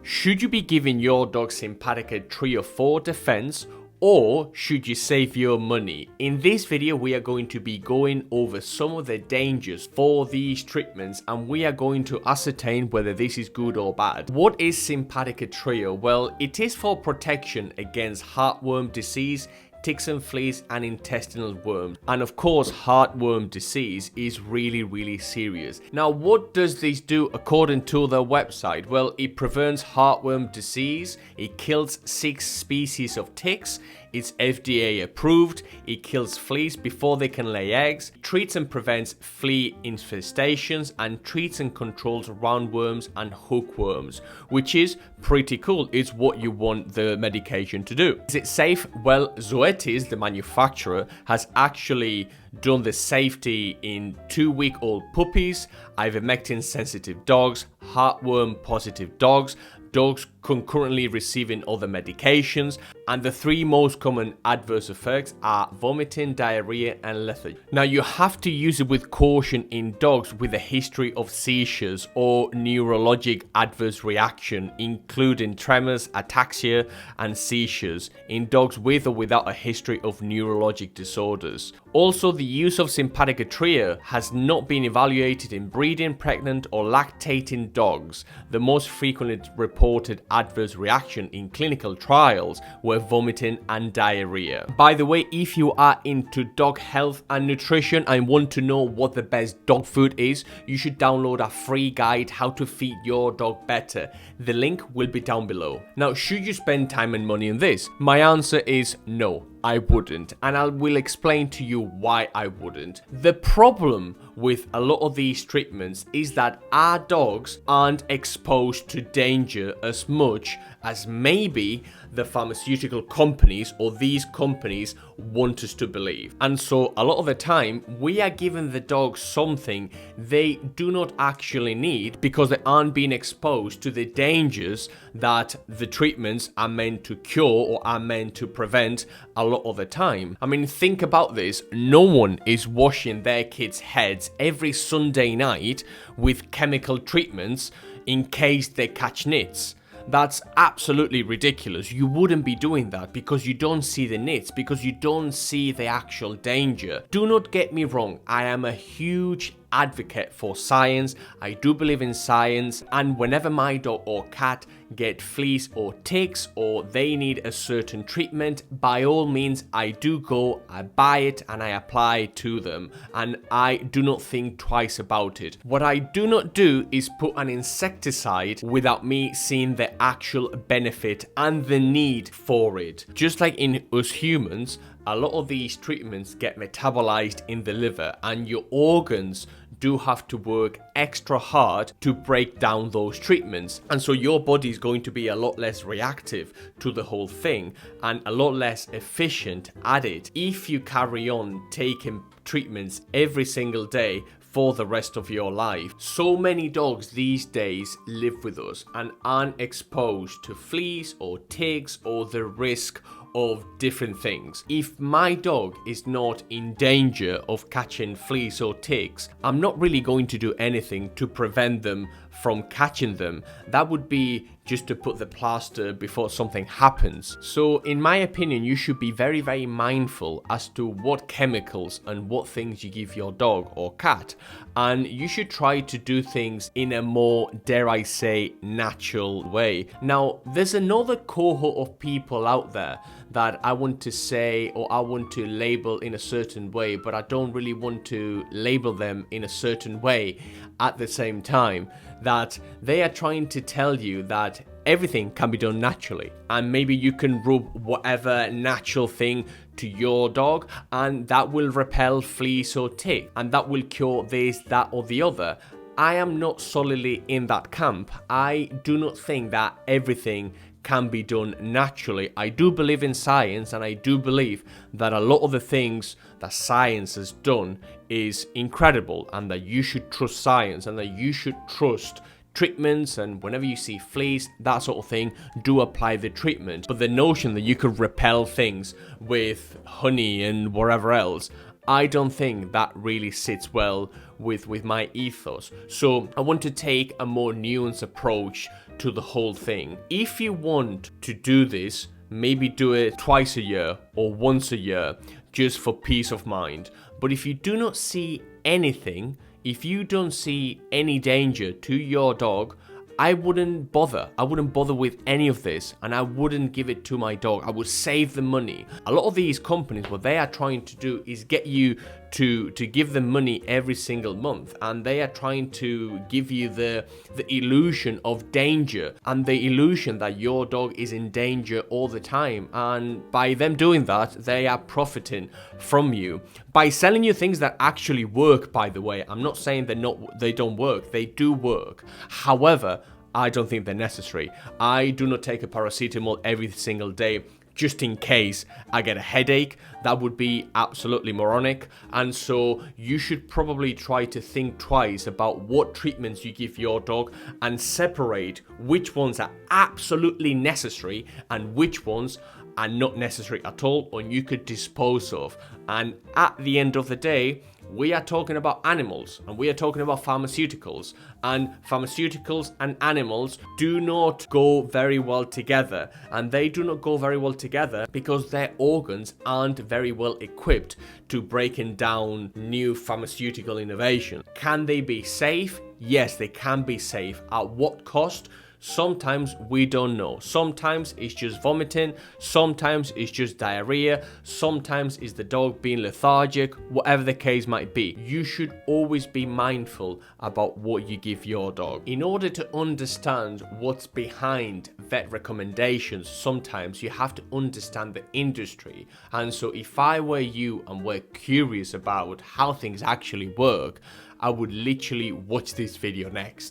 Should you be giving your dog SIMPARICA 3 or 4 defense, or should you save your money? In this video, we are going to be going over some of the dangers for these treatments, and we are going to ascertain whether this is good or bad. What is SIMPARICA Trio? Well, it is for protection against heartworm disease, ticks and fleas, and intestinal worms. And of course, heartworm disease is really serious. Now, what does this do according to their website? Well, it prevents heartworm disease, it kills 6 species of ticks, it's FDA approved, it kills fleas before they can lay eggs, treats and prevents flea infestations, and treats and controls roundworms and hookworms, which is pretty cool. It's what you want the medication to do. Is it safe? Well, Zoetis, the manufacturer, has actually done the safety in 2-week-old puppies, ivermectin sensitive dogs, heartworm positive dogs, dogs concurrently receiving other medications, and the 3 most common adverse effects are vomiting, diarrhea, and lethargy. Now, you have to use it with caution in dogs with a history of seizures or neurologic adverse reaction, including tremors, ataxia, and seizures in dogs with or without a history of neurologic disorders. Also, the use of SIMPARICA Trio has not been evaluated in breeding, pregnant, or lactating dogs. The most frequently reported adverse reaction in clinical trials were vomiting and diarrhea. By the way, if you are into dog health and nutrition and want to know what the best dog food is, you should download a free guide how to feed your dog better. The link will be down below. Now, should you spend time and money on this? My answer is no. I wouldn't, and I will explain to you why I wouldn't. The problem with a lot of these treatments is that our dogs aren't exposed to danger as much as maybe the pharmaceutical companies or these companies want us to believe. And so a lot of the time we are giving the dogs something they do not actually need because they aren't being exposed to the dangers that the treatments are meant to cure or are meant to prevent a lot of the time. I mean, think about this. No one is washing their kids' heads every Sunday night with chemical treatments in case they catch nits. That's absolutely ridiculous. You wouldn't be doing that because you don't see the nits, because you don't see the actual danger. Do not get me wrong, I am a huge advocate for science. I do believe in science, and whenever my dog or cat get fleas or ticks or they need a certain treatment, by all means I do go, I buy it, and I apply it to them, and I do not think twice about it. What I do not do is put an insecticide without me seeing the actual benefit and the need for it. Just like in us humans, a lot of these treatments get metabolized in the liver, and your organs do have to work extra hard to break down those treatments, and so your body is going to be a lot less reactive to the whole thing and a lot less efficient at it if you carry on taking treatments every single day for the rest of your life. So many dogs these days live with us and aren't exposed to fleas or ticks or the risk of different things. If my dog is not in danger of catching fleas or ticks, I'm not really going to do anything to prevent them from catching them. That would be just to put the plaster before something happens. So in my opinion, you should be very mindful as to what chemicals and what things you give your dog or cat, and you should try to do things in a more, dare I say, natural way. Now, there's another cohort of people out there that I want to say or I want to label in a certain way, but I don't really want to label them in a certain way at the same time, that they are trying to tell you that everything can be done naturally, and maybe you can rub whatever natural thing to your dog and that will repel fleas or tick, and that will cure this, that, or the other. I am not solidly in that camp. I do not think that everything can be done naturally. I do believe in science, and I do believe that a lot of the things that science has done is incredible, and that you should trust science, and that you should trust treatments, and whenever you see fleas, that sort of thing, do apply the treatment. But the notion that you could repel things with honey and whatever else, I don't think that really sits well with my ethos. So I want to take a more nuanced approach to the whole thing. If you want to do this, maybe do it twice a year or once a year, just for peace of mind. But if you do not see anything, if you don't see any danger to your dog, I wouldn't bother. I wouldn't bother with any of this, and I wouldn't give it to my dog. I would save the money. A lot of these companies, what they are trying to do is get you to give them money every single month, and they are trying to give you the illusion of danger and the illusion that your dog is in danger all the time. And by them doing that, they are profiting from you by selling you things that actually work. By the way, I'm not saying they don't work. They do work. However, I don't think they're necessary. I do not take a paracetamol every single day just in case I get a headache. That would be absolutely moronic. And so you should probably try to think twice about what treatments you give your dog and separate which ones are absolutely necessary and which ones are not necessary at all, or you could dispose of. And at the end of the day, we are talking about animals, and we are talking about pharmaceuticals, and pharmaceuticals and animals do not go very well together, and they do not go very well together because their organs aren't very well equipped to breaking down new pharmaceutical innovation. Can they be safe? Yes, they can be safe. At what cost? Sometimes we don't know. Sometimes it's just vomiting, sometimes it's just diarrhea, sometimes it's the dog being lethargic, whatever the case might be. You should always be mindful about what you give your dog. In order to understand what's behind vet recommendations, sometimes you have to understand the industry. And so if I were you and were curious about how things actually work, I would literally watch this video next.